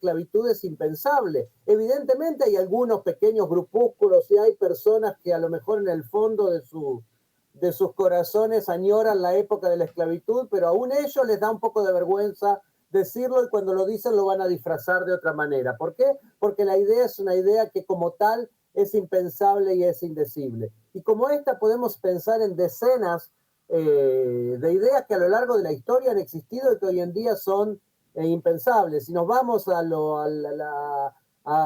esclavitud es impensable. Evidentemente hay algunos pequeños grupúsculos y hay personas que a lo mejor en el fondo de sus corazones añoran la época de la esclavitud, pero aún ellos les da un poco de vergüenza decirlo, y cuando lo dicen lo van a disfrazar de otra manera. ¿Por qué? Porque la idea es una idea que como tal es impensable y es indecible. Y como esta podemos pensar en decenas de ideas que a lo largo de la historia han existido y que hoy en día son impensables. Si nos vamos a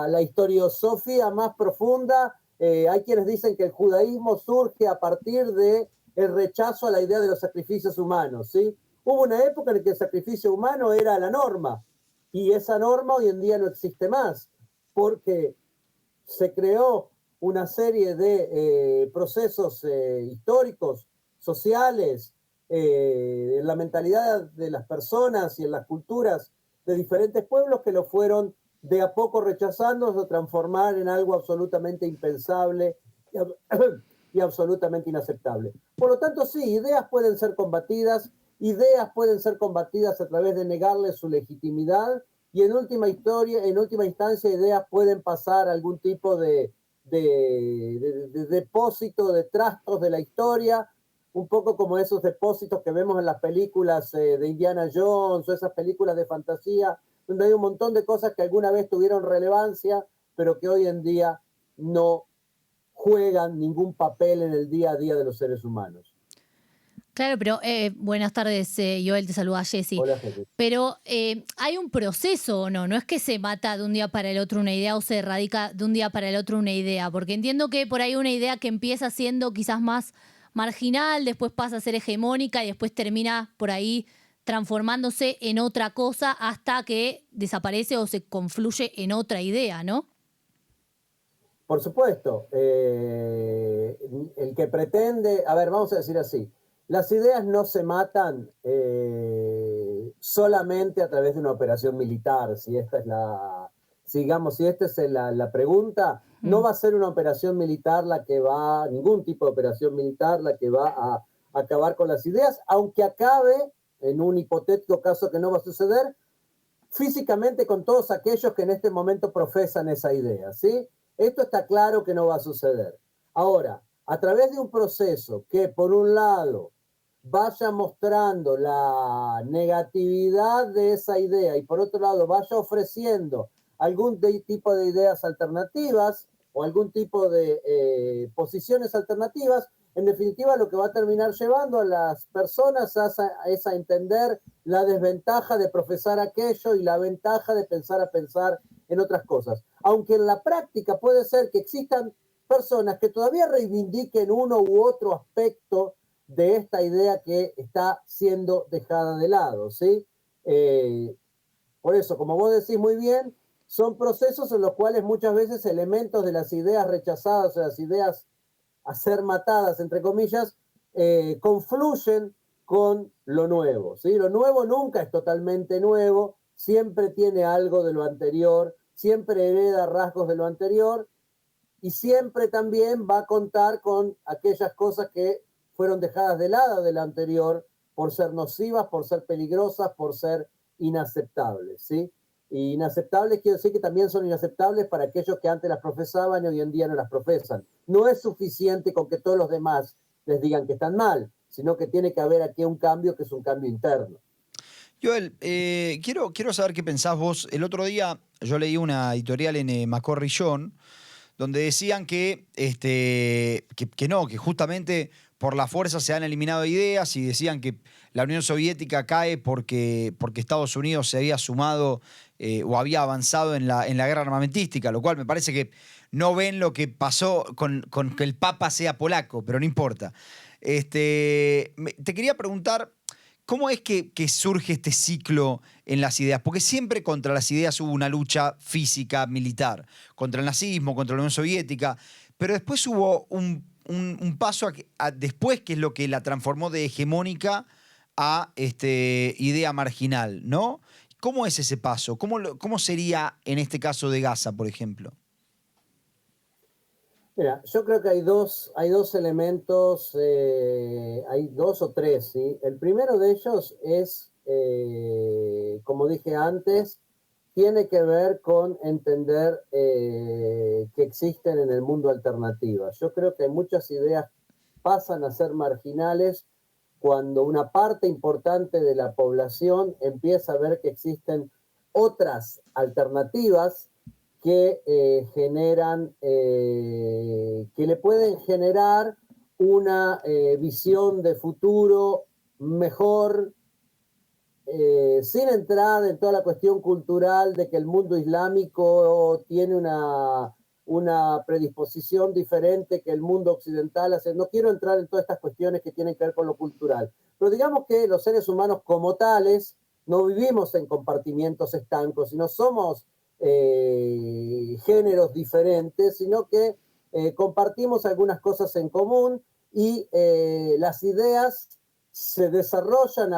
la historiosofía más profunda, hay quienes dicen que el judaísmo surge a partir de el rechazo a la idea de los sacrificios humanos, ¿sí? Hubo una época en la que el sacrificio humano era la norma, y esa norma hoy en día no existe más, porque se creó una serie de procesos históricos, sociales, en la mentalidad de las personas y en las culturas de diferentes pueblos que lo fueron de a poco rechazando o transformar en algo absolutamente impensable y absolutamente inaceptable. Por lo tanto, sí, ideas pueden ser combatidas a través de negarles su legitimidad, y en última instancia, ideas pueden pasar a algún tipo de depósito de trastos de la historia, un poco como esos depósitos que vemos en las películas de Indiana Jones o esas películas de fantasía, donde hay un montón de cosas que alguna vez tuvieron relevancia, pero que hoy en día no juegan ningún papel en el día a día de los seres humanos. Claro, pero buenas tardes, Joel, te saluda Jessy. Hola, Jesús. Pero hay un proceso, ¿o no? No es que se mata de un día para el otro una idea o se erradica de un día para el otro una idea, porque entiendo que por ahí una idea que empieza siendo quizás más marginal, después pasa a ser hegemónica y después termina por ahí transformándose en otra cosa hasta que desaparece o se confluye en otra idea, ¿no? Por supuesto, el que pretende, a ver, vamos a decir así, las ideas no se matan solamente a través de una operación militar, si esta es digamos, si esta es la pregunta, no va a ser una operación militar ningún tipo de operación militar la que va a acabar con las ideas, aunque acabe, en un hipotético caso que no va a suceder, físicamente con todos aquellos que en este momento profesan esa idea, ¿sí? Esto está claro que no va a suceder. Ahora, a través de un proceso que, por un lado, vaya mostrando la negatividad de esa idea y, por otro lado, vaya ofreciendo algún tipo de ideas alternativas o algún tipo de posiciones alternativas, en definitiva lo que va a terminar llevando a las personas es a entender la desventaja de profesar aquello y la ventaja de pensar en otras cosas. Aunque en la práctica puede ser que existan personas que todavía reivindiquen uno u otro aspecto de esta idea que está siendo dejada de lado, ¿sí? Por eso, como vos decís muy bien, son procesos en los cuales muchas veces elementos de las ideas rechazadas o las ideas a ser matadas, entre comillas, confluyen con lo nuevo, ¿sí? Lo nuevo nunca es totalmente nuevo, siempre tiene algo de lo anterior, siempre hereda rasgos de lo anterior, y siempre también va a contar con aquellas cosas que fueron dejadas de lado de la anterior por ser nocivas, por ser peligrosas, por ser inaceptables, ¿sí? Y inaceptables quiere decir que también son inaceptables para aquellos que antes las profesaban y hoy en día no las profesan. No es suficiente con que todos los demás les digan que están mal, sino que tiene que haber aquí un cambio que es un cambio interno. Joel, quiero saber qué pensás vos. El otro día yo leí una editorial en Macorri John, donde decían que justamente por la fuerza se han eliminado ideas, y decían que la Unión Soviética cae porque Estados Unidos se había sumado o había avanzado en la guerra armamentística, lo cual me parece que no ven lo que pasó con que el Papa sea polaco, pero no importa. Te quería preguntar, ¿cómo es que surge este ciclo en las ideas? Porque siempre contra las ideas hubo una lucha física, militar, contra el nazismo, contra la Unión Soviética, pero después hubo un paso después, que es lo que la transformó de hegemónica a idea marginal, ¿no? ¿Cómo es ese paso? ¿Cómo sería en este caso de Gaza, por ejemplo? Mira, yo creo que hay dos elementos, hay dos o tres, ¿sí? El primero de ellos es, como dije antes, tiene que ver con entender que existen en el mundo alternativas. Yo creo que muchas ideas pasan a ser marginales cuando una parte importante de la población empieza a ver que existen otras alternativas que generan, que le pueden generar una visión de futuro mejor, sin entrar en toda la cuestión cultural de que el mundo islámico tiene una predisposición diferente que el mundo occidental. No quiero entrar en todas estas cuestiones que tienen que ver con lo cultural, pero digamos que los seres humanos como tales no vivimos en compartimientos estancos, sino somos géneros diferentes, sino que compartimos algunas cosas en común y las ideas se desarrollan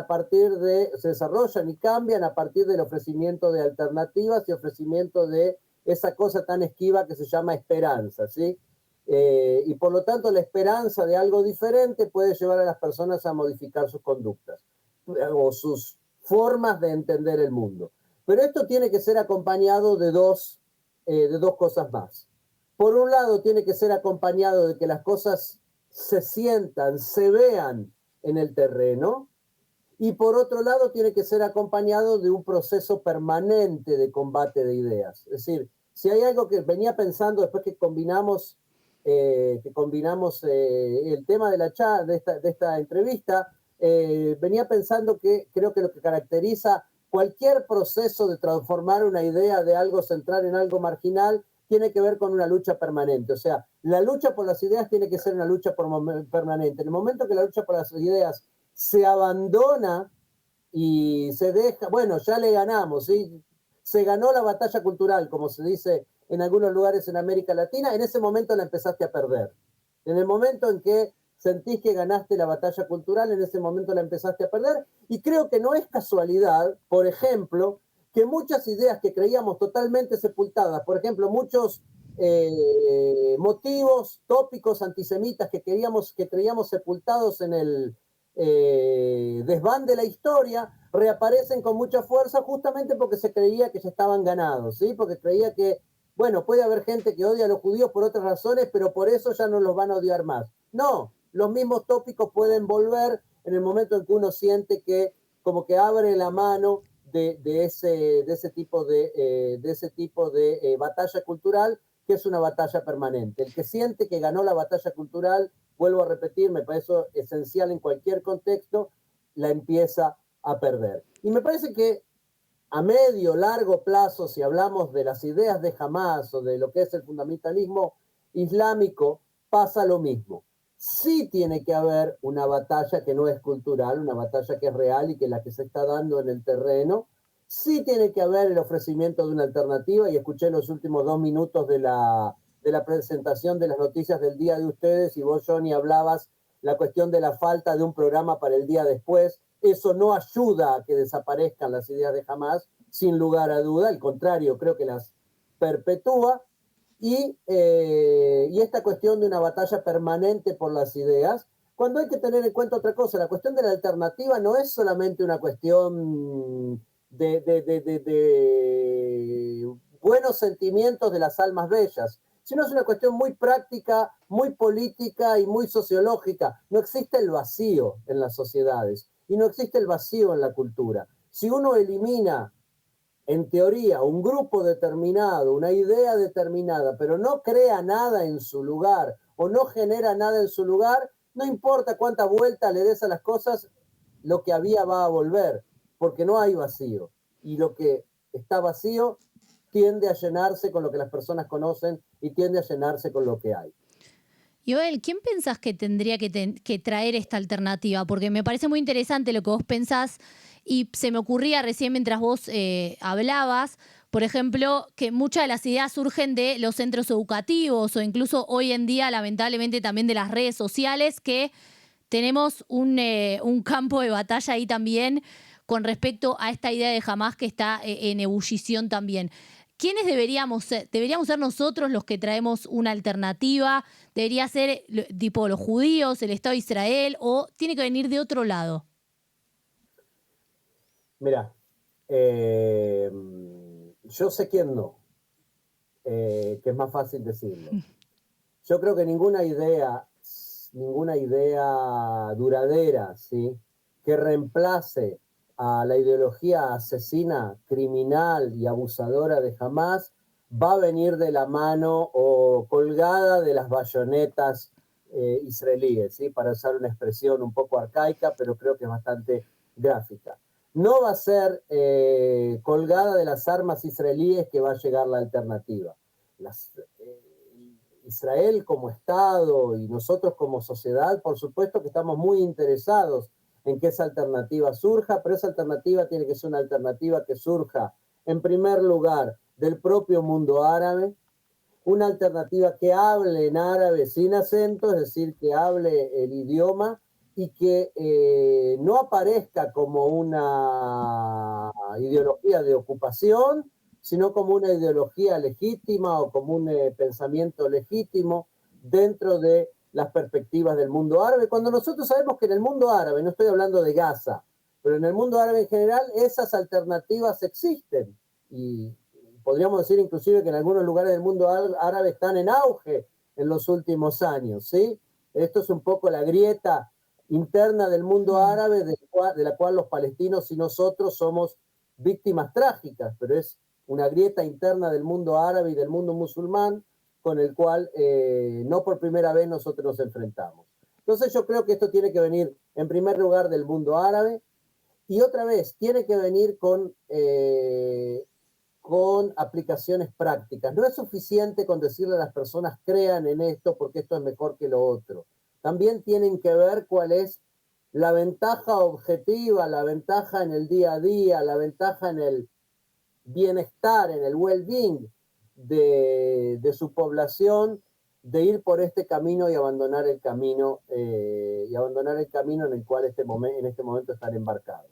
y cambian a partir del ofrecimiento de alternativas y ofrecimiento de esa cosa tan esquiva que se llama esperanza, ¿sí? Y por lo tanto la esperanza de algo diferente puede llevar a las personas a modificar sus conductas o sus formas de entender el mundo. Pero esto tiene que ser acompañado de dos cosas más. Por un lado, tiene que ser acompañado de que las cosas se sientan, se vean en el terreno, y por otro lado tiene que ser acompañado de un proceso permanente de combate de ideas. Es decir, si hay algo que venía pensando después que combinamos el tema de esta entrevista, venía pensando que creo que lo que caracteriza cualquier proceso de transformar una idea de algo central en algo marginal tiene que ver con una lucha permanente. O sea, la lucha por las ideas tiene que ser una lucha permanente. En el momento que la lucha por las ideas se abandona y se deja, bueno, ya le ganamos, ¿sí? Se ganó la batalla cultural, como se dice en algunos lugares en América Latina, en ese momento la empezaste a perder. En el momento en que sentís que ganaste la batalla cultural, en ese momento la empezaste a perder, y creo que no es casualidad, por ejemplo, que muchas ideas que creíamos totalmente sepultadas, por ejemplo, muchos motivos, tópicos antisemitas que creíamos sepultados en el desván de la historia, reaparecen con mucha fuerza justamente porque se creía que ya estaban ganados, ¿sí? Porque creía que, bueno, puede haber gente que odia a los judíos por otras razones, pero por eso ya no los van a odiar más. No, los mismos tópicos pueden volver en el momento en que uno siente que como que abre la mano de ese tipo de batalla cultural, que es una batalla permanente. El que siente que ganó la batalla cultural, vuelvo a repetir, me parece esencial en cualquier contexto, la empieza a perder. Y me parece que a medio, largo plazo, si hablamos de las ideas de Hamás o de lo que es el fundamentalismo islámico, pasa lo mismo. Sí tiene que haber una batalla que no es cultural, una batalla que es real y que la que se está dando en el terreno. Sí tiene que haber el ofrecimiento de una alternativa, y escuché los últimos 2 minutos de la presentación de las noticias del día de ustedes, y vos, Johnny, hablabas la cuestión de la falta de un programa para el día después. Eso no ayuda a que desaparezcan las ideas de Hamás, sin lugar a duda, al contrario, creo que las perpetúa. Y esta cuestión de una batalla permanente por las ideas, cuando hay que tener en cuenta otra cosa, la cuestión de la alternativa no es solamente una cuestión de buenos sentimientos de las almas bellas, sino es una cuestión muy práctica, muy política y muy sociológica. No existe el vacío en las sociedades y no existe el vacío en la cultura. Si uno elimina, en teoría, un grupo determinado, una idea determinada, pero no crea nada en su lugar o no genera nada en su lugar, no importa cuánta vuelta le des a las cosas, lo que había va a volver, porque no hay vacío. Y lo que está vacío tiende a llenarse con lo que las personas conocen y tiende a llenarse con lo que hay. Joel, ¿quién pensás que tendría que traer esta alternativa? Porque me parece muy interesante lo que vos pensás y se me ocurría recién mientras vos hablabas, por ejemplo, que muchas de las ideas surgen de los centros educativos o incluso hoy en día, lamentablemente, también de las redes sociales, que tenemos un campo de batalla ahí también con respecto a esta idea de Hamás que está en ebullición también. ¿Quiénes deberíamos ser? ¿Deberíamos ser nosotros los que traemos una alternativa? ¿Debería ser tipo los judíos, el Estado de Israel, o tiene que venir de otro lado? Mira, Yo sé quién no, que es más fácil decirlo. Yo creo que ninguna idea duradera, ¿sí?, que reemplace a la ideología asesina, criminal y abusadora de Hamás va a venir de la mano o colgada de las bayonetas israelíes, ¿sí?, para usar una expresión un poco arcaica, pero creo que es bastante gráfica. No va a ser colgada de las armas israelíes que va a llegar la alternativa. Las, Israel como Estado y nosotros como sociedad, por supuesto que estamos muy interesados en que esa alternativa surja, pero esa alternativa tiene que ser una alternativa que surja, en primer lugar, del propio mundo árabe, una alternativa que hable en árabe sin acento, es decir, que hable el idioma y que no aparezca como una ideología de ocupación, sino como una ideología legítima o como un pensamiento legítimo dentro de las perspectivas del mundo árabe, cuando nosotros sabemos que en el mundo árabe, no estoy hablando de Gaza, pero en el mundo árabe en general, esas alternativas existen. Y podríamos decir inclusive que en algunos lugares del mundo árabe están en auge en los últimos años, ¿sí? Esto es un poco la grieta interna del mundo árabe de la cual los palestinos y nosotros somos víctimas trágicas, pero es una grieta interna del mundo árabe y del mundo musulmán con el cual no por primera vez nosotros nos enfrentamos. Entonces yo creo que esto tiene que venir en primer lugar del mundo árabe y otra vez tiene que venir con aplicaciones prácticas. No es suficiente con decirle a las personas crean en esto porque esto es mejor que lo otro. También tienen que ver cuál es la ventaja objetiva, la ventaja en el día a día, la ventaja en el bienestar, en el well-being de su población, de ir por este camino y abandonar el camino en el cual en este momento están embarcados.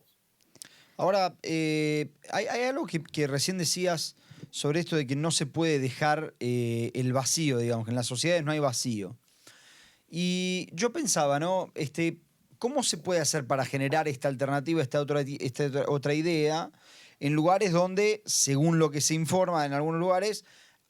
Ahora, hay algo que recién decías sobre esto de que no se puede dejar el vacío, digamos, que en las sociedades no hay vacío. Y yo pensaba, ¿no? ¿Cómo se puede hacer para generar esta alternativa, esta otra idea, en lugares donde, según lo que se informa en algunos lugares,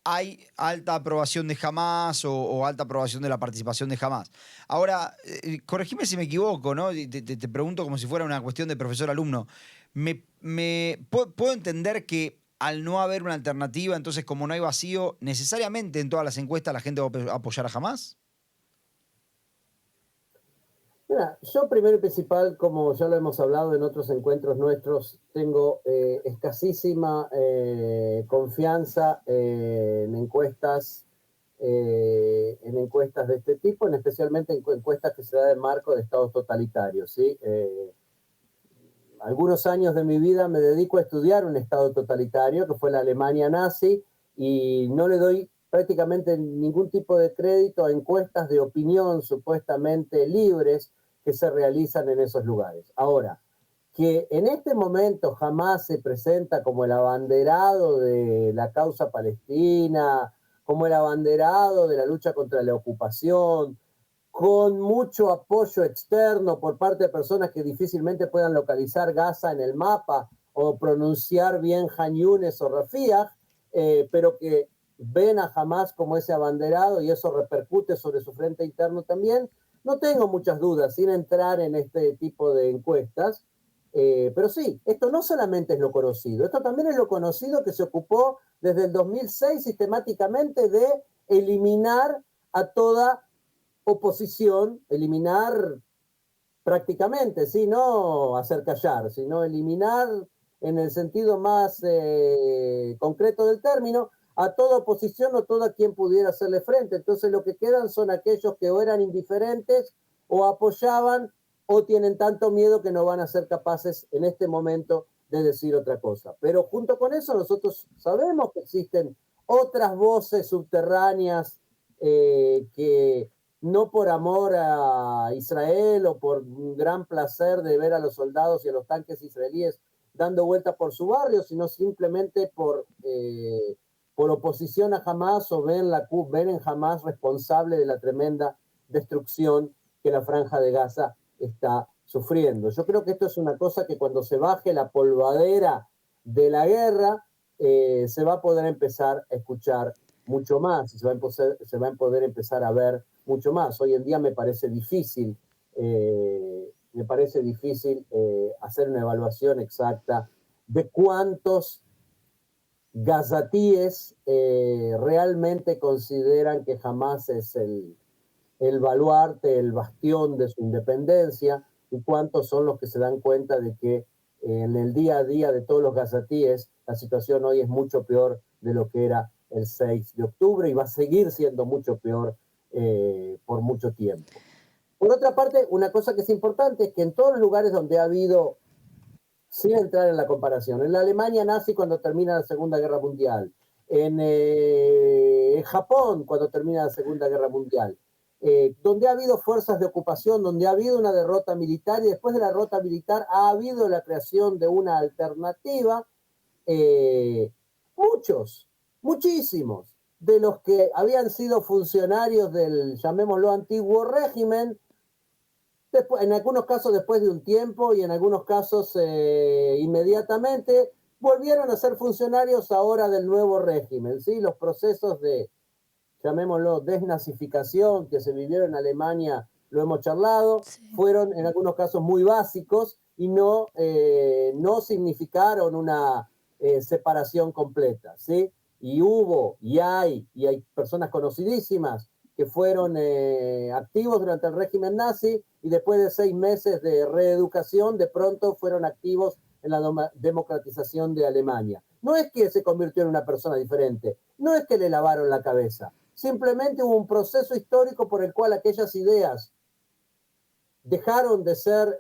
hay alta aprobación de Hamás o alta aprobación de la participación de Hamás? Ahora, corregime si me equivoco, ¿no? Te pregunto como si fuera una cuestión de profesor-alumno. ¿Puedo entender que al no haber una alternativa, entonces como no hay vacío, necesariamente en todas las encuestas la gente va a apoyar a Hamás? Mira, yo primero y principal, como ya lo hemos hablado en otros encuentros nuestros, tengo escasísima confianza en encuestas de este tipo, especialmente en encuestas que se dan en marco de estados totalitarios, ¿sí? Algunos años de mi vida me dedico a estudiar un estado totalitario, que fue la Alemania nazi, y no le doy prácticamente ningún tipo de crédito a encuestas de opinión supuestamente libres que se realizan en esos lugares. Ahora, que en este momento Hamás se presenta como el abanderado de la causa palestina, como el abanderado de la lucha contra la ocupación, con mucho apoyo externo por parte de personas que difícilmente puedan localizar Gaza en el mapa o pronunciar bien Han Yunes o Rafiah, pero que ven a Hamás como ese abanderado y eso repercute sobre su frente interno también. No tengo muchas dudas, sin entrar en este tipo de encuestas, pero sí, esto no solamente es lo conocido, esto también es lo conocido que se ocupó desde el 2006 sistemáticamente de eliminar a toda oposición, eliminar prácticamente, ¿sí? No hacer callar, sino eliminar en el sentido más concreto del término a toda oposición o toda quien pudiera hacerle frente. Entonces lo que quedan son aquellos que o eran indiferentes o apoyaban o tienen tanto miedo que no van a ser capaces en este momento de decir otra cosa. Pero junto con eso nosotros sabemos que existen otras voces subterráneas que no por amor a Israel o por un gran placer de ver a los soldados y a los tanques israelíes dando vueltas por su barrio, sino simplemente por oposición a Hamás o ven en Hamás responsable de la tremenda destrucción que la Franja de Gaza está sufriendo. Yo creo que esto es una cosa que cuando se baje la polvadera de la guerra, se va a poder empezar a escuchar mucho más, y se va a poder empezar a ver mucho más. Hoy en día me parece difícil hacer una evaluación exacta de cuántos gazatíes realmente consideran que Hamás es el baluarte, el bastión de su independencia, y cuántos son los que se dan cuenta de que en el día a día de todos los gazatíes la situación hoy es mucho peor de lo que era el 6 de octubre y va a seguir siendo mucho peor por mucho tiempo. Por otra parte, una cosa que es importante es que en todos los lugares donde ha habido, sin entrar en la comparación, en la Alemania nazi cuando termina la Segunda Guerra Mundial, en Japón cuando termina la Segunda Guerra Mundial, donde ha habido fuerzas de ocupación, donde ha habido una derrota militar y después de la derrota militar ha habido la creación de una alternativa, muchísimos de los que habían sido funcionarios del, llamémoslo, antiguo régimen, después, en algunos casos después de un tiempo y en algunos casos inmediatamente, volvieron a ser funcionarios ahora del nuevo régimen, ¿sí? Los procesos de, llamémoslo, desnazificación que se vivieron en Alemania, lo hemos charlado, Sí. fueron en algunos casos muy básicos y no significaron una separación completa, ¿sí? Y hubo, y hay personas conocidísimas que fueron activos durante el régimen nazi y después de 6 meses de reeducación, de pronto fueron activos en la democratización de Alemania. No es que se convirtió en una persona diferente, no es que le lavaron la cabeza, simplemente hubo un proceso histórico por el cual aquellas ideas dejaron de ser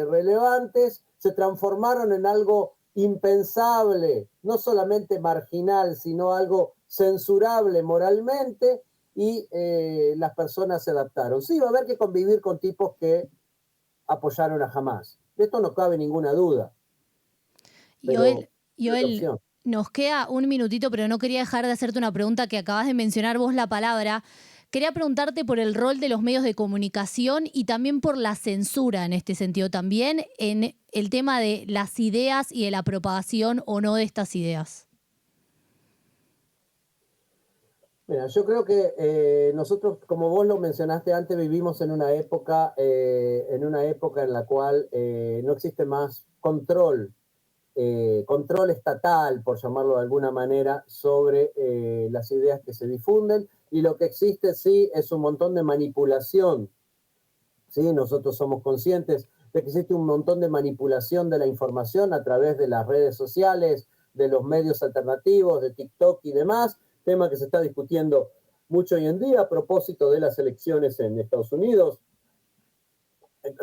relevantes, se transformaron en algo impensable, no solamente marginal, sino algo censurable moralmente, y las personas se adaptaron. Sí, va a haber que convivir con tipos que apoyaron a Hamás. De esto no cabe ninguna duda. Pero Joel, nos queda un minutito, pero no quería dejar de hacerte una pregunta que acabas de mencionar vos la palabra. Quería preguntarte por el rol de los medios de comunicación y también por la censura en este sentido, también en el tema de las ideas y de la propagación o no de estas ideas. Mira, yo creo que nosotros, como vos lo mencionaste antes, vivimos en una época en la cual no existe más control estatal, por llamarlo de alguna manera, sobre las ideas que se difunden, y lo que existe sí es un montón de manipulación. ¿Sí? Nosotros somos conscientes de que existe un montón de manipulación de la información a través de las redes sociales, de los medios alternativos, de TikTok y demás, tema que se está discutiendo mucho hoy en día a propósito de las elecciones en Estados Unidos.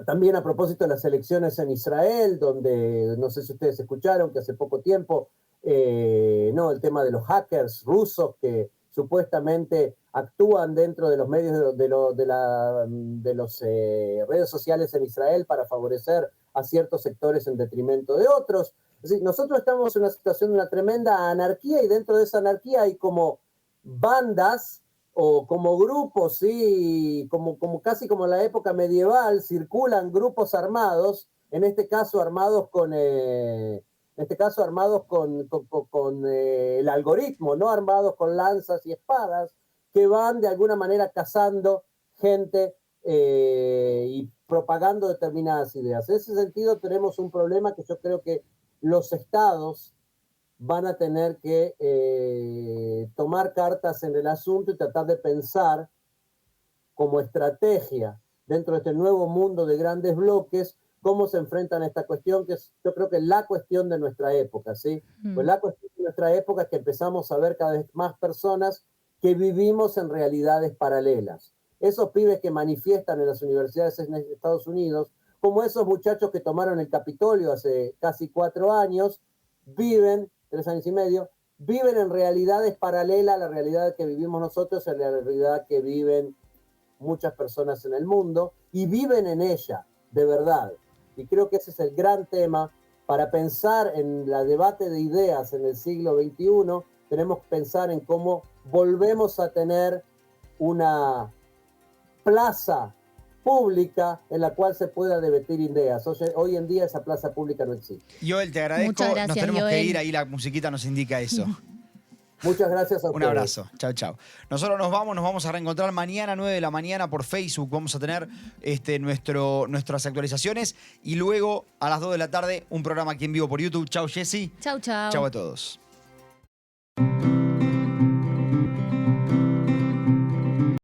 También a propósito de las elecciones en Israel, donde no sé si ustedes escucharon que hace poco tiempo, el tema de los hackers rusos que supuestamente actúan dentro de los medios de las redes sociales en Israel para favorecer a ciertos sectores en detrimento de otros. Es decir, nosotros estamos en una situación de una tremenda anarquía, y dentro de esa anarquía hay como bandas o como grupos, ¿sí? Como casi como en la época medieval, circulan grupos armados, en este caso armados con el algoritmo, no armados con lanzas y espadas, que van de alguna manera cazando gente y propagando determinadas ideas. En ese sentido tenemos un problema que yo creo que los estados van a tener que tomar cartas en el asunto y tratar de pensar como estrategia dentro de este nuevo mundo de grandes bloques cómo se enfrentan a esta cuestión, que es, yo creo que es la cuestión de nuestra época, ¿sí? Pues la cuestión de nuestra época es que empezamos a ver cada vez más personas que vivimos en realidades paralelas. Esos pibes que manifiestan en las universidades en Estados Unidos, como esos muchachos que tomaron el Capitolio hace casi 4 años, 3 años y medio, viven en realidades paralelas a la realidad que vivimos nosotros, a la realidad que viven muchas personas en el mundo, y viven en ella, de verdad. Y creo que ese es el gran tema para pensar en el debate de ideas en el siglo XXI. Tenemos que pensar en cómo volvemos a tener una plaza pública en la cual se pueda debatir ideas. Hoy en día esa plaza pública no existe. Joel, te agradezco. Muchas gracias, nos tenemos que Joel. ir, ahí la musiquita nos indica eso. Muchas gracias a ustedes. Un abrazo. Chao, chao. Nosotros nos vamos a reencontrar mañana 9 de la mañana por Facebook. Vamos a tener nuestras actualizaciones y luego a las 2 de la tarde un programa aquí en vivo por YouTube. Chao, Jessy. Chau, chau. Chao a todos.